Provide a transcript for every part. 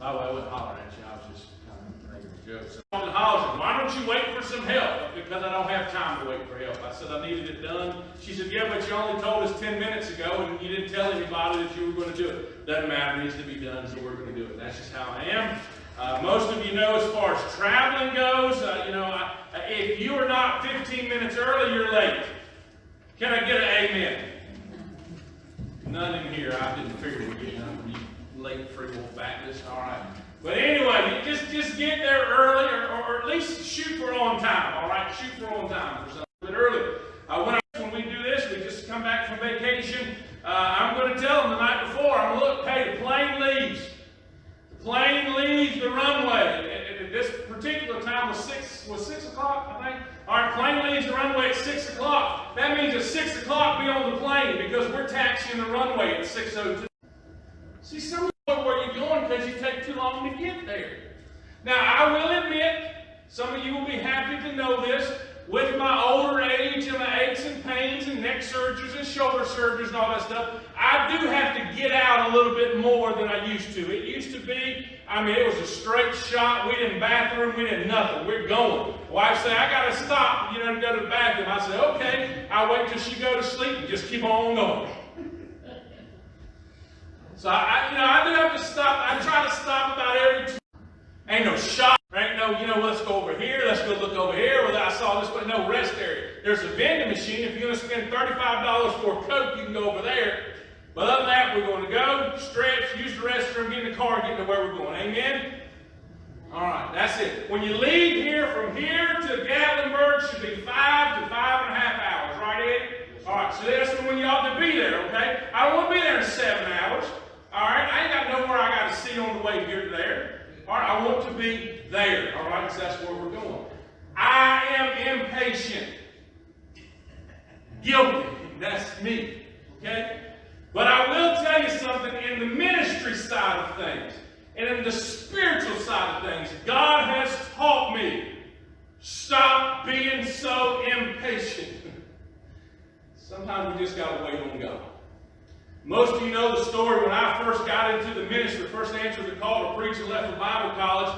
By the way, I wasn't hollering at you. I was just kind of making a joke. So, why don't you wait for some help? Because I don't have time to wait for help. I said I needed it done. She said, yeah, but you only told us 10 minutes ago and you didn't tell anybody that you were going to do it. Doesn't matter. It needs to be done, so we're going to do it. That's just how I am. Most of you know as far as traveling goes, if you are not 15 minutes early, you're late. Can I get an amen? None in here. I didn't figure we'd get none from you late free will Baptists. All right. But anyway, you just get there early, or at least shoot for on time. All right, shoot for on time for something a bit early. When we do this, we just come back from vacation. I'm going to tell them the night before. I'm going to look. Hey, the plane leaves. The plane leaves the runway. At this particular time was 6 o'clock, I think. All right, plane leaves the runway at 6 o'clock. That means at 6 o'clock be on the plane because we're taxiing the runway at 6:02. See, some of you know where you're going because you take too long to get there. Now, I will admit, some of you will be happy to know this, with my older age and my aches and pains and neck surgeries and shoulder surgeries and all that stuff, I do have to get out a little bit more than I used to. It used to be, it was a straight shot. We didn't bathroom, we didn't nothing. We're going. Wife say, I got to stop, to go to the bathroom. I say, okay. I wait till she go to sleep and just keep on going. So, I do have to stop. I try to stop about every 2. Ain't no shot. Ain't no, let's go over here. Let's go look over here. Well, I saw this, but no rest area. There's a vending machine. If you're going to spend $35 for a Coke, you can go over there. But other than that, we're going to go, stretch, use the restroom, get in the car, get to where we're going. Amen? All right, that's it. When you leave here, from here to Gatlinburg, should be 5 to 5.5 hours. Right, Eddie? All right, so that's when you ought to be there, okay? I don't want to be there in 7 hours. All right, I ain't got nowhere I got to see on the way here to there. All right, I want to be there. All right, because that's where we're going. I am impatient. Guilty. That's me. Okay? But I will tell you something, in the ministry side of things, and in the spiritual side of things, God has taught me, stop being so impatient. Sometimes we just got to wait on God. Most of you know the story when I first got into the ministry, first answered the call to preach and left for Bible college.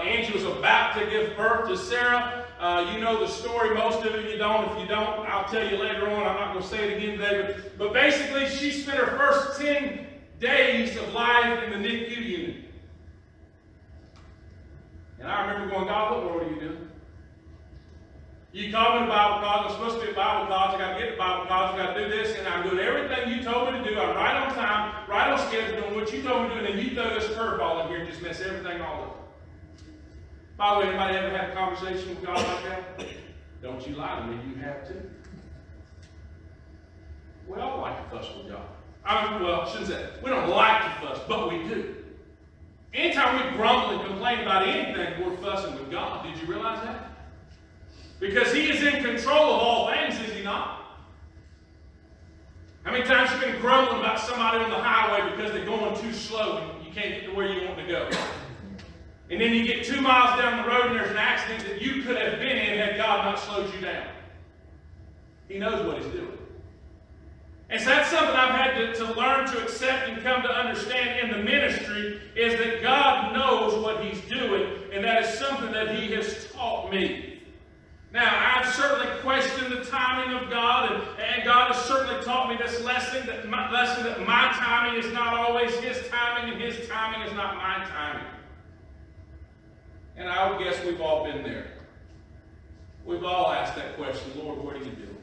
Angie was about to give birth to Sarah. You know the story. Most of you don't. If you don't, I'll tell you later on. I'm not going to say it again today. But basically, she spent her first 10 days of life in the NICU unit. And I remember going, God, what world are you doing? You called me to Bible college. I'm supposed to be at Bible college. I got to get to Bible college. I got to do this. And I'm doing everything you told me to do. I'm right on time, right on schedule, doing what you told me to do. And then you throw this curveball in here and just mess everything all up. By the way, anybody ever had a conversation with God like that? Don't you lie to me. You have too. We all like to fuss with God. I shouldn't say that. We don't like to fuss, but we do. Anytime we grumble and complain about anything, we're fussing with God. Did you realize that? Because He is in control of all things, is He not? How many times have you been grumbling about somebody on the highway because they're going too slow and you can't get to where you want to go? And then you get 2 miles down the road and there's an accident that you could have been in had God not slowed you down. He knows what He's doing. And so that's something I've had to learn to accept and come to understand in the ministry, is that God knows what He's doing, and that is something that He has taught me. Now, I've certainly questioned the timing of God, and God has certainly taught me this lesson that my timing is not always His timing, and His timing is not my timing. And I would guess we've all been there. We've all asked that question, Lord, what are you doing?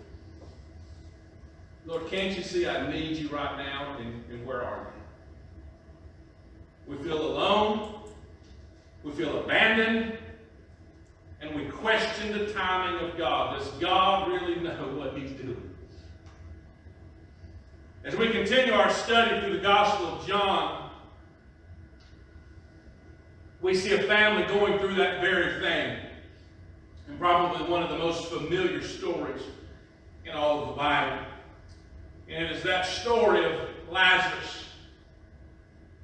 Lord, can't you see I need you right now, and where are you? We feel alone. We feel abandoned. And we question the timing of God. Does God really know what He's doing? As we continue our study through the Gospel of John, we see a family going through that very thing. And probably one of the most familiar stories in all of the Bible. And it is that story of Lazarus.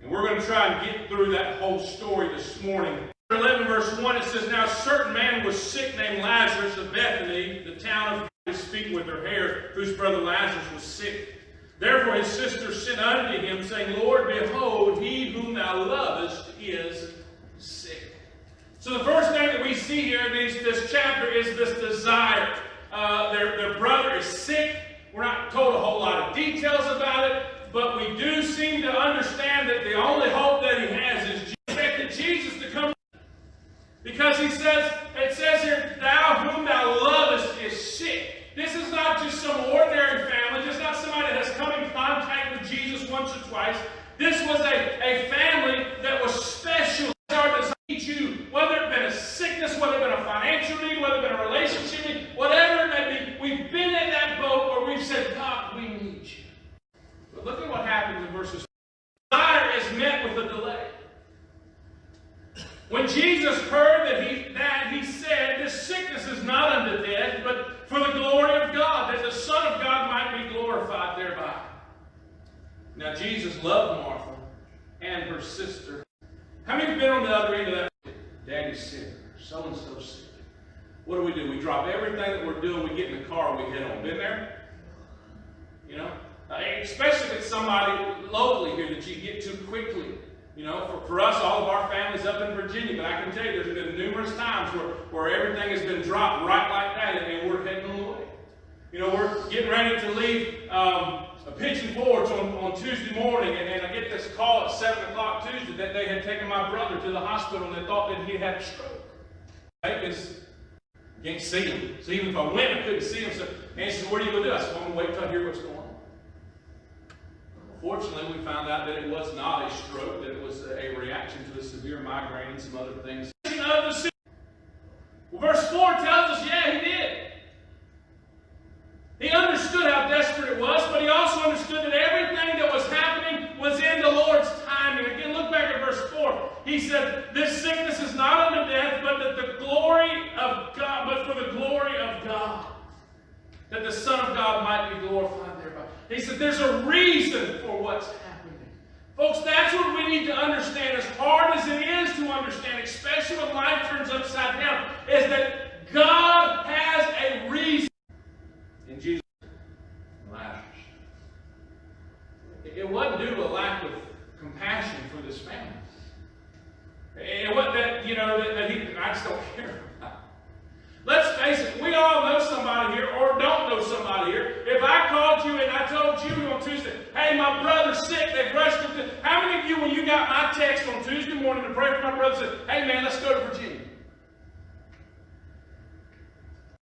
And we're going to try and get through that whole story this morning. 11 verse 1, it says, Now a certain man was sick named Lazarus of Bethany, the town of speaking with her hair, whose brother Lazarus was sick. Therefore his sister sent unto him, saying, Lord, behold, he whom thou lovest is sick. So the first thing that we see here in this chapter is this desire. Their brother is sick. We're not told a whole lot of details about it, but we do seem to understand that the only hope that he has is Jesus to come. Because it says here, thou whom thou lovest is sick. This is not just some ordinary family. This is not somebody that has come in contact with Jesus once or twice. This was a family that was special. You, whether it been a sickness, whether it been a financial need, whether it been a relationship need, whatever it may be, we've been in that boat where we've said, God, we need you. But look at what happens in verses 4. Desire is met with a delay. When Jesus heard that he said, this sickness is not unto death, but for the glory of God, that the Son of God might be glorified thereby. Now Jesus loved Martha and her sister. How many have been on the other end of that? Daddy's sick. So-and-so sick. What do? We drop everything that we're doing. We get in the car and we head on. Been there? You know? Especially if it's somebody locally here that you get to quickly. You know, for us, all of our families up in Virginia, but I can tell you there's been numerous times where everything has been dropped right like that and we're heading on the way. You know, we're getting ready to leave Pigeon Forge on Tuesday morning, and I get this call at 7 o'clock Tuesday that they had taken my brother to the hospital and they thought that he had a stroke. Because you can't see him. So even if I went, I couldn't see him. So Nancy said, what are you going to do? I said, well, I'm going to wait till I hear what's going on. Fortunately, we found out that it was not a stroke, that it was a reaction to a severe migraine and some other things. Well, verse 4 tells us, yeah, he did. He understood how desperate it was, but he also understood that everything that was happening was in the Lord's timing. Again, look back at verse 4. He said, this sickness is not unto death, but that the glory of God, but for the glory of God, that the Son of God might be glorified thereby. He said, there's a reason for what's happening. Folks, that's what we need to understand, as hard as it is to understand, especially when life turns upside down, is that God has a reason. In Jesus, Lazarus. It wasn't due to a lack of compassion for this family. It wasn't that, I just don't care about. Let's face it, we all know somebody here or don't know somebody here. If I called you and I told you on Tuesday, hey, my brother's sick, they've rushed him to... How many of you, when you got my text on Tuesday morning to pray for my brother, said, hey man, let's go to Virginia?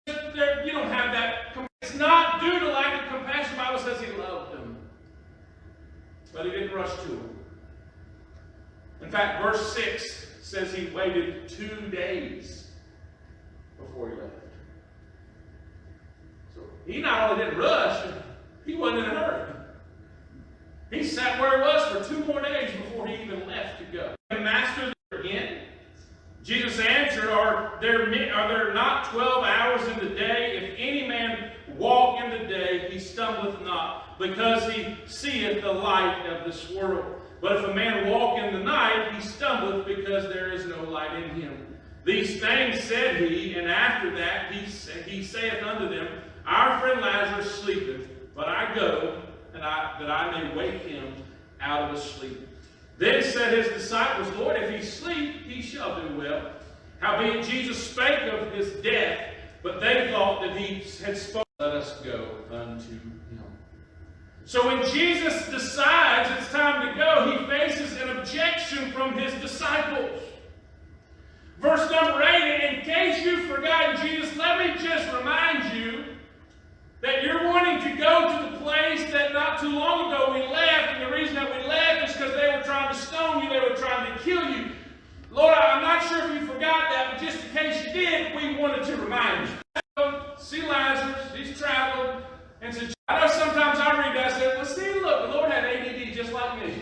You don't have that. It's not due to lack of compassion. The Bible says he loved them. But he didn't rush to him. In fact, verse 6 says he waited 2 days before he left. So he not only didn't rush, he wasn't in a hurry. He sat where he was for 2 more days before he even left to go. And Master, again, Jesus answered, are there not 12 hours in the day? If any man walk in the day, he stumbleth not, because he seeth the light of this world. But if a man walk in the night, he stumbleth, because there is no light in him. These things said he, and after that he saith unto them, our friend Lazarus sleepeth, but I go, that I may wake him out of his sleep. Then said his disciples, Lord, if he sleep, he shall do well. Howbeit Jesus spake of his death, but they thought that he had spoken. Let us go unto him. So when Jesus decides it's time to go, he faces an objection from his disciples. Verse number 8, in case you've forgotten Jesus, let me just remind you that you're wanting to go to the place that not too long ago we left, and the reason that we left is because they were trying to stone you, they were trying to kill you. Lord, I'm not sure if you forgot that, but just in case you did, we wanted to remind you. See Lazarus, he's traveled, and said, I know sometimes I read that and say, well, see, look, the Lord had ADD just like me.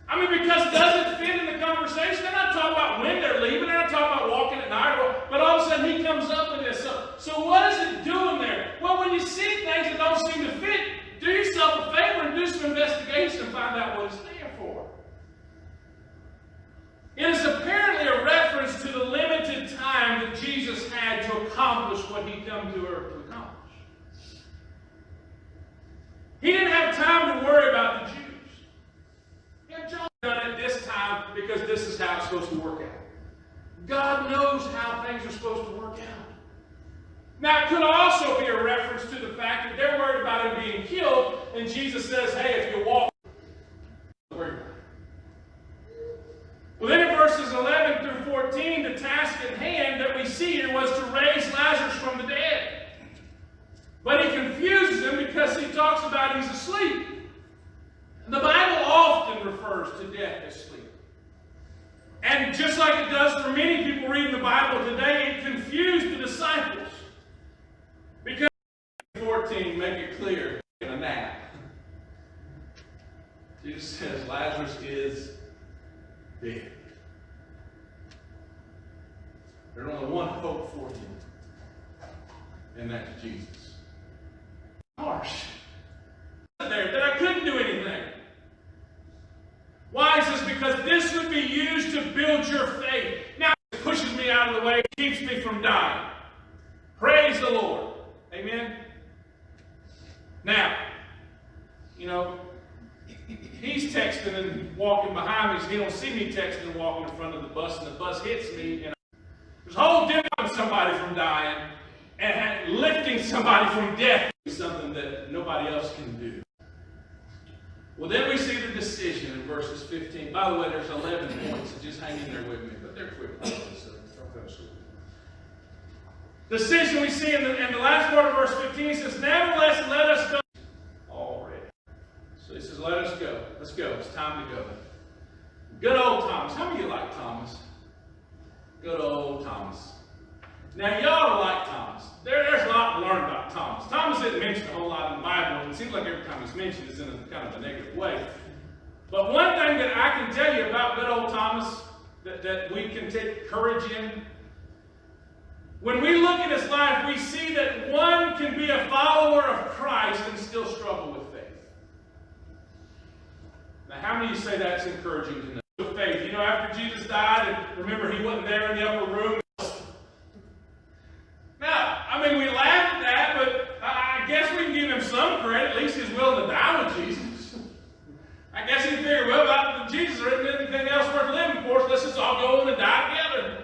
I mean, because it doesn't fit in the conversation. They're not talking about when they're leaving. They're not talking about walking at night. But all of a sudden, he comes up with this. So what is it doing there? Well, when you see things that don't seem to fit, do yourself a favor and do some investigation and find out what it's there for. It is apparently a reference to the limited time that Jesus had to accomplish what he come to earth to accomplish. this is how it's supposed to work out. God knows how things are supposed to work out. Now, it could also be a reference to the fact that they're worried about him being killed, and Jesus says, hey, if you walk, don't worry about it. Well, then in verses 11 through 14, the task at hand that we see here was to raise Lazarus from the dead. But he confuses him because he talks about he's asleep. The Bible often refers to death as sleep. And just like it does for many people reading the Bible today, it confused the disciples. Because 14 make it clear in a nap. Jesus says Lazarus is dead. There's only one hope for him, and that's Jesus. Harsh. There that I couldn't do anything. Why is this? Because this would be used to build your faith. Now it pushes me out of the way, keeps me from dying. Praise the Lord. Amen. Now, you know, he's texting and walking behind me, so he don't see me texting and walking in front of the bus, and the bus hits me. And there's a whole difference from somebody from dying and lifting somebody from death is something that nobody else can do. Well, then we see the decision in verses 15. By the way, there's 11 points, so just hang in there with me, but they're quick points, so I'll go slow. Decision we see in the last part of verse 15 says, nevertheless, let us go. Already. So he says, let us go. Let's go. It's time to go. Good old Thomas. How many of you like Thomas? Good old Thomas. Now, y'all like Thomas. There's a lot to learn about Thomas. Thomas isn't mentioned a whole lot in the Bible, and it seems like every time he's mentioned it's in a kind of a negative way. But one thing that I can tell you about good old Thomas that we can take courage in, when we look at his life, we see that one can be a follower of Christ and still struggle with faith. Now, how many of you say that's encouraging to know? With faith. You know, after Jesus died, and remember he wasn't there in the upper room. Now, I mean, we laugh at that, but I guess we can give him some credit. At least he's willing to die with Jesus. I guess he figured, well, about Jesus, there isn't anything else worth living for, so let's just all go in and die together.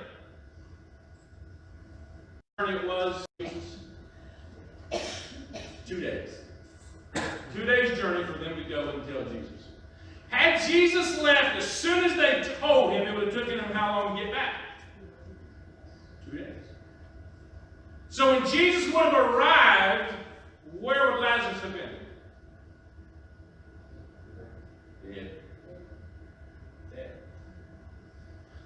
It was 2 days. 2 days journey for them to go and tell Jesus. Had Jesus left as soon as they told him, it would have taken him how long to get back? 2 days. So when Jesus would have arrived, where would Lazarus have been? Dead. Dead.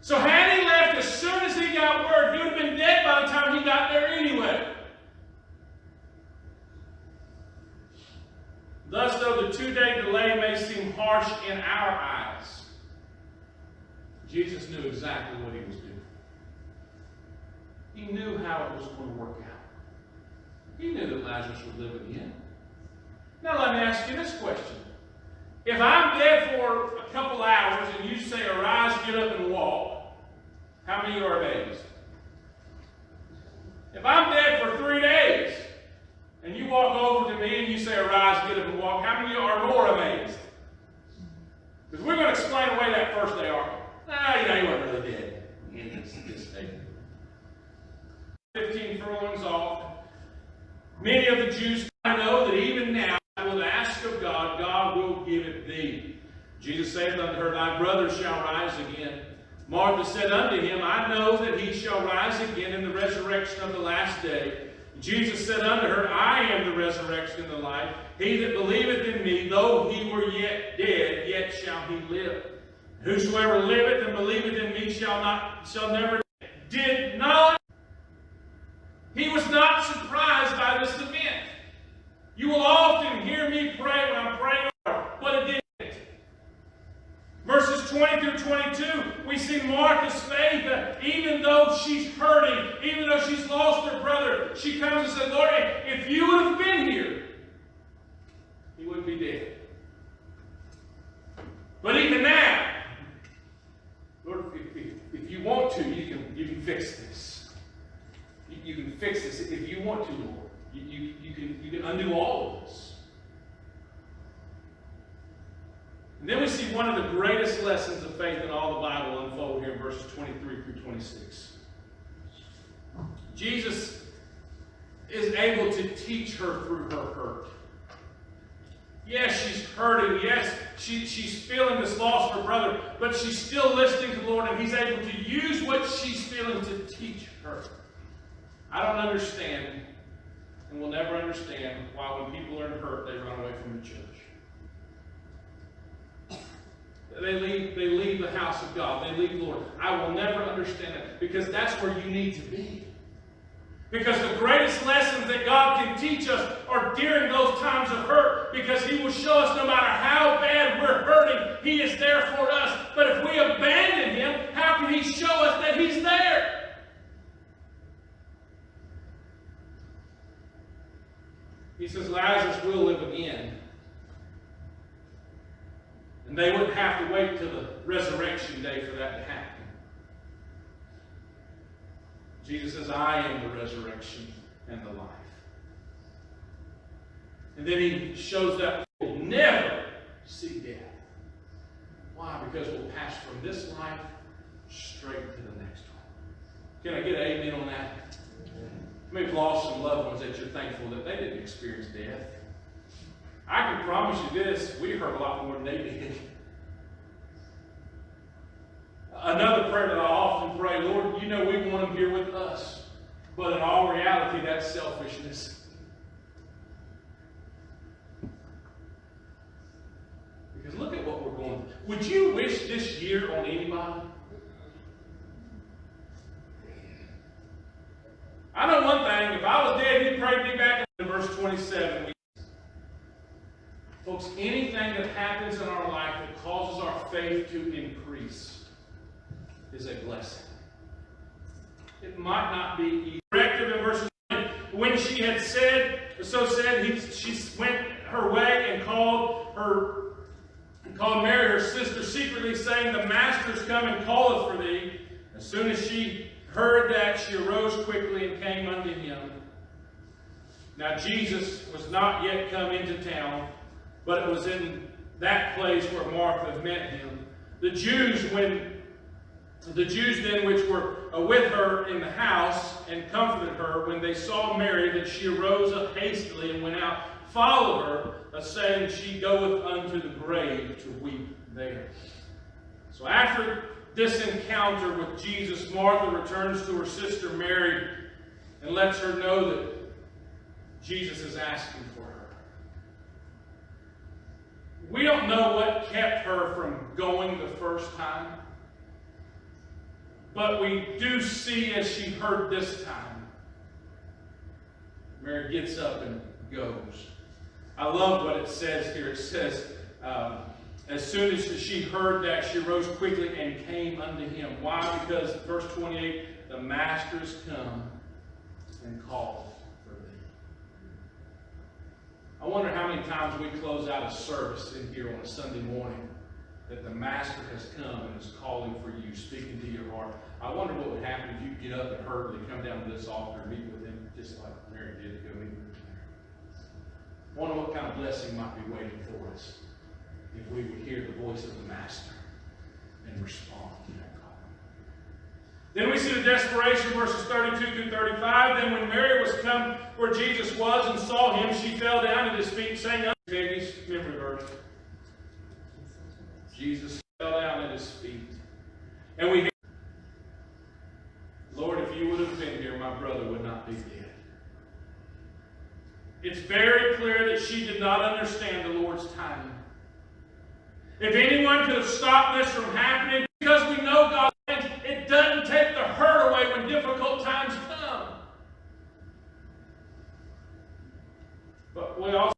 So had he left as soon as he got word, he would have been dead by the time he got there anyway. Thus, though the 2-day delay may seem harsh in our eyes, Jesus knew exactly what he was doing. He knew how it was going to work out. He knew that Lazarus would live again. Now let me ask you this question. If I'm dead for a couple hours and you say, arise, get up and walk, how many of you are amazed? If I'm dead for 3 days and you walk over to me and you say, arise, get up and walk, how many of you are more amazed? Because we're going to explain away that first day, aren't we? He wasn't really dead. This day. 15 furlongs off. Many of the Jews know that even now, I will ask of God, God will give it thee. Jesus saith unto her, thy brother shall rise again. Martha said unto him, I know that he shall rise again in the resurrection of the last day. Jesus said unto her, I am the resurrection and the life. He that believeth in me, though he were yet dead, yet shall he live. Whosoever liveth and believeth in me shall never die. Did not. He was not surprised by this event. You will often hear me pray when I'm praying, but it didn't. Verses 20 through 22, we see Martha's faith. Even though she's hurting, even though she's lost her brother, she comes and says, Lord, if you would have been here, he wouldn't be dead. But even now, Lord, if you want to, you can fix this. You can fix this if you want to, Lord. You can undo all of this. And then we see one of the greatest lessons of faith in all the Bible unfold here in verses 23 through 26. Jesus is able to teach her through her hurt. Yes, she's hurting. Yes, she's feeling this loss of her brother, but she's still listening to the Lord, and He's able to use what she's feeling to teach her. I don't understand, and will never understand, why when people are hurt, they run away from the church. They leave the house of God. They leave the Lord. I will never understand that, because that's where you need to be. Because the greatest lessons that God can teach us are during those times of hurt, because He will show us no matter how bad we're hurting, He is there for us. But if we abandon Him, how can He show us that He's there? He says Lazarus will live again. And they wouldn't have to wait till the resurrection day for that to happen. Jesus says, I am the resurrection and the life. And then He shows that we will never see death. Why? Because we'll pass from this life straight to the next one. Can I get an amen on that? You may have lost some loved ones that you're thankful that they didn't experience death. I can promise you this, we heard a lot more than they did. Another prayer that I often pray, Lord, you know we want them here with us. But in all reality, that's selfishness. Because look at what we're going through. Would you wish this year on anybody? I know one thing, if I was dead, He'd pray me back in verse 27. Folks, anything that happens in our life that causes our faith to increase is a blessing. It might not be easy. Directive in verse 9, when she had said, she went her way and called Mary, her sister, secretly, saying, the Master is come and calleth for thee. As soon as she heard that, she arose quickly and came unto Him. Now Jesus was not yet come into town, but it was in that place where Martha met Him. The Jews then which were with her in the house and comforted her, when they saw Mary, that she arose up hastily and went out, followed her, saying, she goeth unto the grave to weep there. So after this encounter with Jesus, Martha returns to her sister Mary and lets her know that Jesus is asking for her. We don't know what kept her from going the first time. But we do see, as she heard this time, Mary gets up and goes. I love what it says here. It says, as soon as she heard that, she rose quickly and came unto Him. Why? Because, verse 28, the Master is come and called for thee. I wonder how many times we close out a service in here on a Sunday morning that the Master has come and is calling for you, speaking to your heart. I wonder what would happen if you get up and hurriedly come down to this altar and meet with Him, just like Mary did to go meet with Him there. I wonder what kind of blessing might be waiting for us if we would hear the voice of the Master and respond to that call. Then we see the desperation, verses 32 through 35. Then when Mary was come where Jesus was and saw Him, she fell down at His feet, saying, Peggy's memory verse. Jesus fell down at His feet. And we hear, Lord, if you would have been here, my brother would not be dead. It's very clear that she did not understand the Lord's timing. If anyone could have stopped this from happening, because we know God's plans, it doesn't take the hurt away when difficult times come. But we also,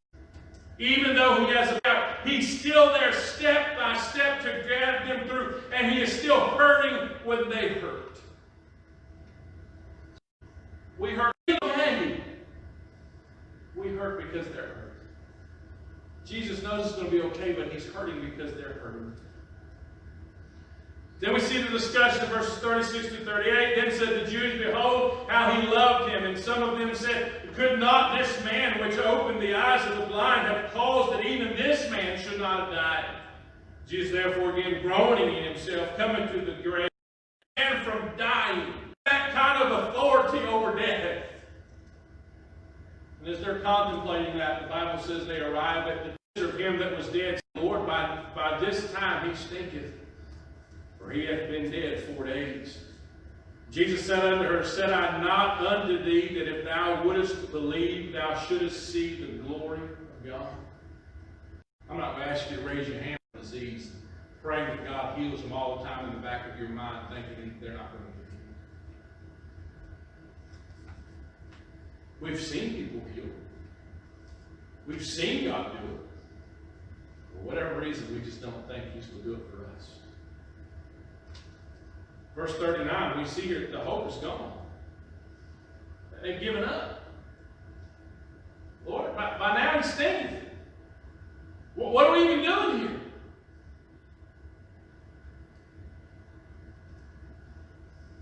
even though He has a power, He's still there step by step to guide them through, and He is still hurting when they hurt. We hurt. We hurt because they're hurt. Jesus knows it's going to be okay, but He's hurting because they're hurting. Then we see the discussion of verses 36 to 38. Then said the Jews, behold, how He loved Him. And some of them said, could not this man which opened the eyes of the blind have caused that even this man should not have died? Jesus, therefore, again groaning in himself, coming to the grave, and from dying. That kind of authority over death. And as they're contemplating that, the Bible says they arrive at the picture of him that was dead. Lord, by this time he stinketh, for he hath been dead 4 days. Jesus said unto her, Said I not unto thee that if thou wouldest believe, thou shouldest see the glory of God? I'm not going to ask you to raise your hand on disease, praying that God heals them all the time in the back of your mind, thinking they're not going to be healed. We've seen people healed. We've seen God do it. For whatever reason, we just don't think he's going to do it for us. Verse 39, we see here that the hope is gone. They've given up. Lord, by now he's stinking. What are we even doing here?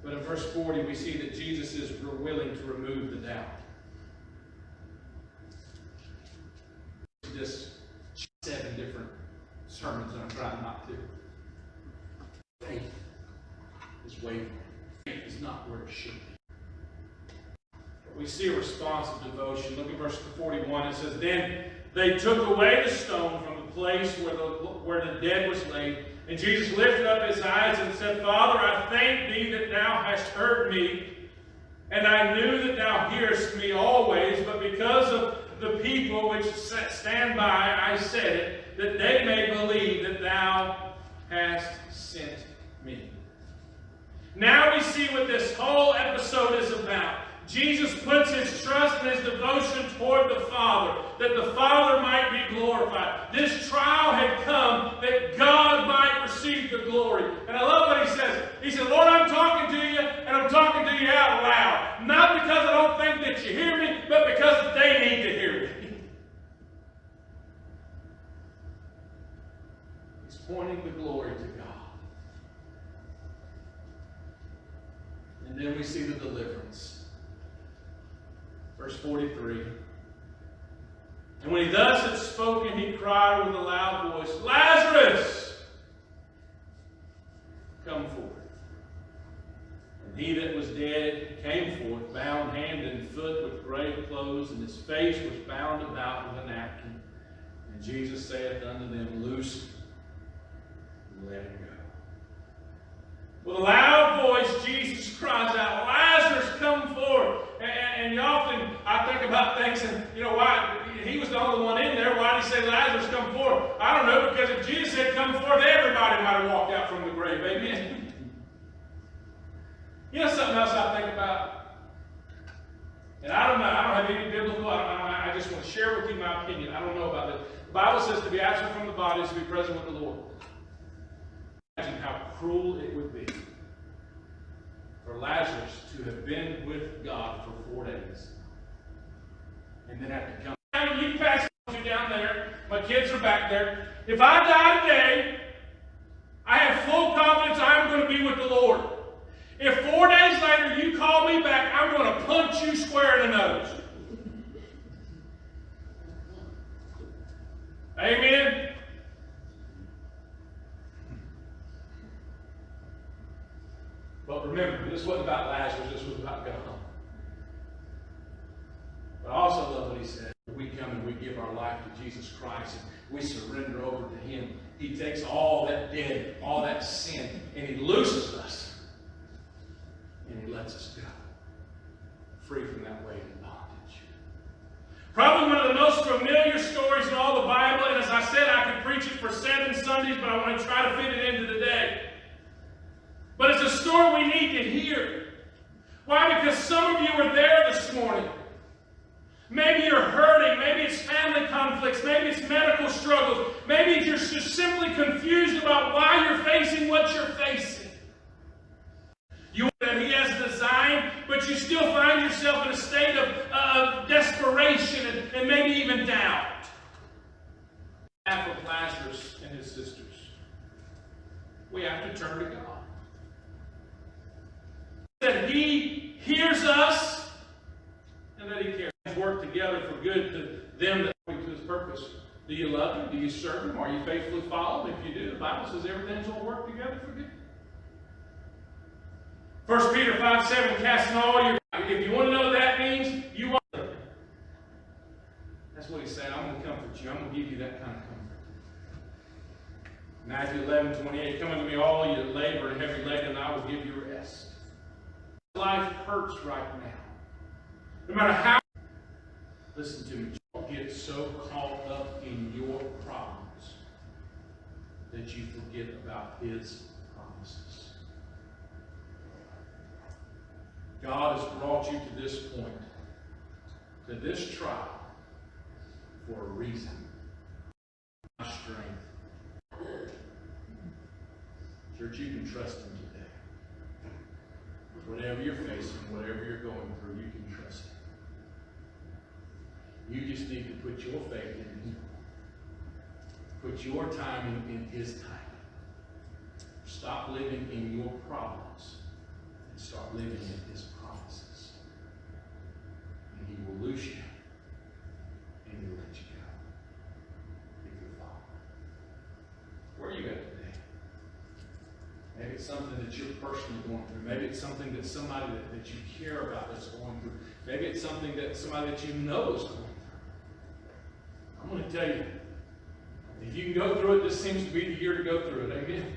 But in verse 40, we see that Jesus is willing to remove the doubt. Just 7 different sermons, and I'm trying not to. Faith is wavering. Faith is not where it should be. We see a response of devotion. Look at verse 41. It says, Then they took away the stone from the place where the dead was laid. And Jesus lifted up his eyes and said, Father, I thank thee that thou hast heard me. And I knew that thou hearest me always. But because of the people which stand by, I said it, that they may believe that thou hast sent me. Now we see what this whole episode is about. Jesus puts his trust and his devotion toward the Father, that the Father might be glorified. This trial had come that God might receive the glory. And I love what he says. He said, Lord, I'm talking to you, and I'm talking to you out loud. Not because I don't think that you hear me, but because they need to hear me. He's pointing the glory to God. And then we see the deliverance. Verse 43. And when he thus had spoken, he cried with a loud voice, Lazarus, come forth. And he that was dead came forth, bound hand and foot with grave clothes, and his face was bound about with a napkin. And Jesus saith unto them, Loose and let him go. With a loud voice, Jesus cries out, Lazarus, come forth. And often I think about things and, why he was the only one in there. Why did he say, Lazarus, come forth? I don't know, because if Jesus had come forth, everybody might have walked out from the grave. Amen. Something else I think about? And I don't know, I don't have any biblical, I just want to share with you my opinion. I don't know about this. The Bible says to be absent from the body is to be present with the Lord. Imagine how cruel it would be for Lazarus to have been with God for 4 days and then have to come. You can pass me down there. My kids are back there. If I die today, I have full confidence I'm going to be with the Lord. If 4 days later you call me back, I'm going to punch you square in the nose. Amen? But remember, this wasn't about Lazarus, this was about God. But I also love what he said. We come and we give our life to Jesus Christ and we surrender over to him. He takes all that debt, all that sin, and he looses us. And he lets us go. Free from that weight and bondage. Probably one of the most familiar stories in all the Bible, and as I said, I could preach it for 7 Sundays, but I want to try to fit it into the day. But it's a story we need to hear. Why? Because some of you are there this morning. Maybe you're hurting. Maybe it's family conflicts. Maybe it's medical struggles. Maybe you're just simply confused about why you're facing what you're facing. You know that he has designed, but you still find yourself in a state of desperation and maybe even doubt. Half of Lazarus and his sisters. We have to turn to God. That he hears us and that he cares. Work together for good to them that according to his purpose. Do you love Him? Do you serve Him? Are you faithfully following Him? If you do, the Bible says everything's going to work together for good. 1 Peter 5:7, casting all your... If you want to know what that means, you want... That's what He's saying. I'm going to comfort you. I'm going to give you that kind of comfort. Matthew 11:28, come unto me all you that labor and heavy laden, and I will give you rest. Life hurts right now. No matter how... Listen to me. Don't get so caught up in your problems that you forget about His promises. God has brought you to this point, to this trial, for a reason. My strength. Church, you can trust Him today. Whatever you're facing, whatever you're going through, you can trust Him. You just need to put your faith in Him. Put your time in His time. Stop living in your problems and start living in His promises. And He will loose you and He'll let you go. If you follow. Where are you at today? Maybe it's something that you're personally going through. Maybe it's something that somebody that you care about is going through. Maybe it's something that somebody that you know is going through. I'm going to tell you, if you can go through it, this seems to be the year to go through it. Amen?